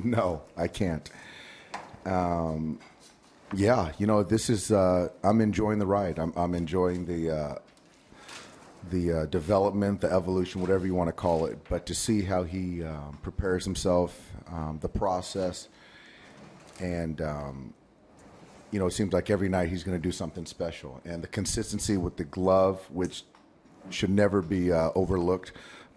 No, I can't. Yeah, this is. I'm enjoying the ride. I'm enjoying the development, the evolution, whatever you want to call it. But to see how he prepares himself, the process, and it seems like every night he's going to do something special. And the consistency with the glove, which should never be overlooked.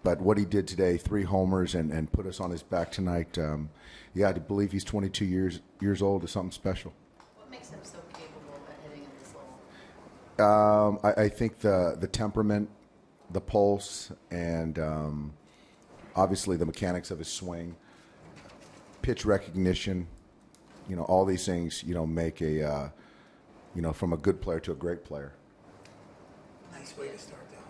But what he did today, 3 homers and put us on his back tonight, I believe he's 22 years old, is something special. What makes him so capable at hitting at this level? I think the temperament, the pulse, and obviously the mechanics of his swing, pitch recognition, all these things, make a, from a good player to a great player. Nice way to start the home.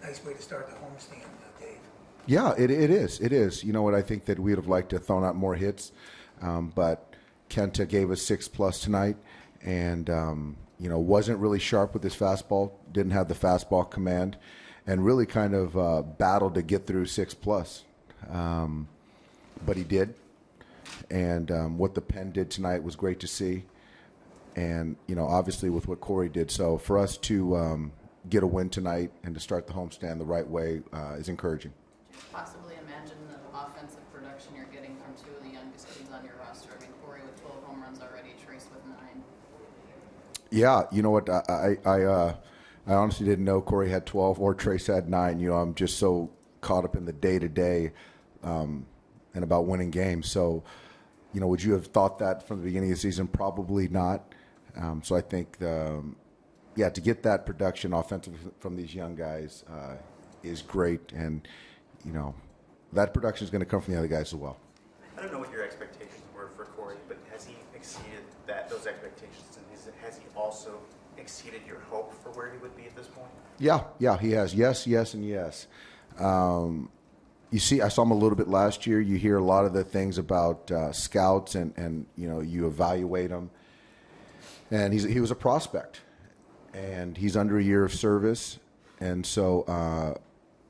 Nice way to start the homestand, Dave. Yeah, it is. It is. You know what? I think that we would have liked to have thrown out more hits, but Kenta gave us 6+ tonight, and wasn't really sharp with his fastball. Didn't have the fastball command, and really kind of battled to get through 6+. But he did, and what the pen did tonight was great to see, and obviously with what Corey did. So for us to get a win tonight and to start the homestand the right way is encouraging. Could you possibly imagine the offensive production you're getting from 2 of the youngest kids on your roster? I mean, Corey with 12 home runs already, Trace with 9. Yeah, you know what? I honestly didn't know Corey had 12 or Trace had 9. I'm just so caught up in the day-to-day and about winning games. So, would you have thought that from the beginning of the season? Probably not. So I think to get that production offensively from these young guys is great, and that production is going to come from the other guys as well. I don't know what your expectations were for Corey, but has he exceeded those expectations, and has he also exceeded your hope for where he would be at this point? Yeah, he has. Yes, and yes. You see, I saw him a little bit last year. You hear a lot of the things about scouts, and you evaluate him, and he was a prospect. And he's under a year of service, and so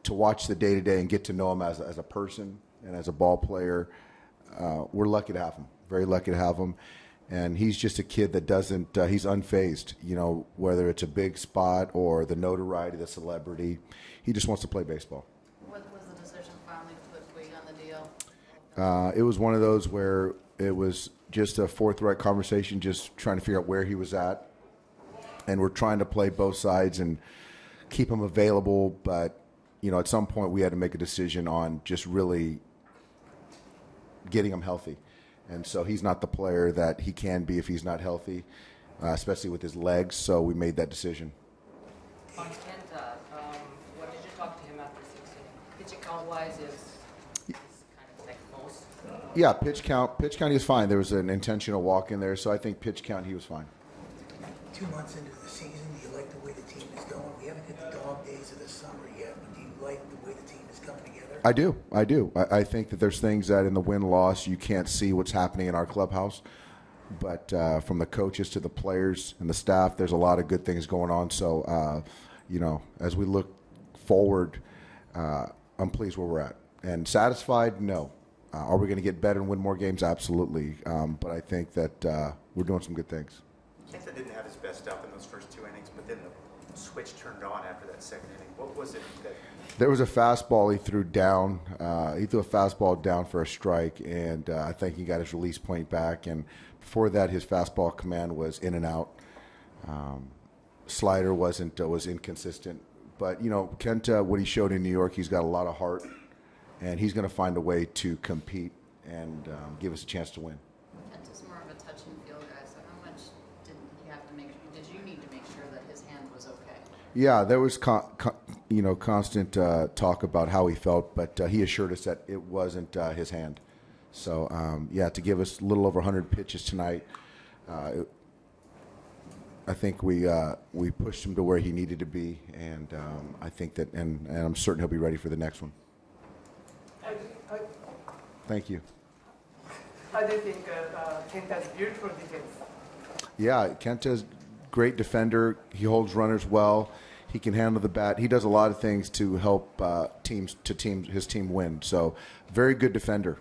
to watch the day-to-day and get to know him as a person and as a ball player, we're lucky to have him, very lucky to have him. And he's just a kid that doesn't he's unfazed, whether it's a big spot or the notoriety, the celebrity. He just wants to play baseball. What was the decision finally to put Puig on the deal? It was one of those where it was just a forthright conversation, just trying to figure out where he was at. And we're trying to play both sides and keep him available. But, at some point we had to make a decision on just really getting him healthy. And so he's not the player that he can be if he's not healthy, especially with his legs. So we made that decision. On Kenta, what did you talk to him after 6 innings? Pitch count-wise is kind of like most. Yeah, pitch count he was fine. There was an intentional walk in there. So I think pitch count he was fine. 2 months into the season, do you like the way the team is going? We haven't hit the dog days of the summer yet, but do you like the way the team is coming together? I do. I think that there's things that in the win-loss you can't see what's happening in our clubhouse. But from the coaches to the players and the staff, there's a lot of good things going on. So, as we look forward, I'm pleased where we're at. And satisfied? No. Are we going to get better and win more games? Absolutely. But I think that we're doing some good things. Kenta didn't have his best stuff in those first 2 innings, but then the switch turned on after that second inning. What was it that... There was a fastball he threw down. He threw a fastball down for a strike, and I think he got his release point back. And before that, his fastball command was in and out. Slider was inconsistent. But, Kenta, what he showed in New York, he's got a lot of heart, and he's going to find a way to compete and give us a chance to win. Kenta's more of a touch and feel guy, so how much did you need to make sure that his hand was okay? Yeah, there was constant talk about how he felt, but he assured us that it wasn't his hand. So, to give us a little over 100 pitches tonight, I think we pushed him to where he needed to be, and I think that, and I'm certain he'll be ready for the next one. Thank you. How do you think Kenta's beautiful defense? Yeah, Kenta's great defender. He holds runners well. He can handle the bat. He does a lot of things to help his team win. So, very good defender.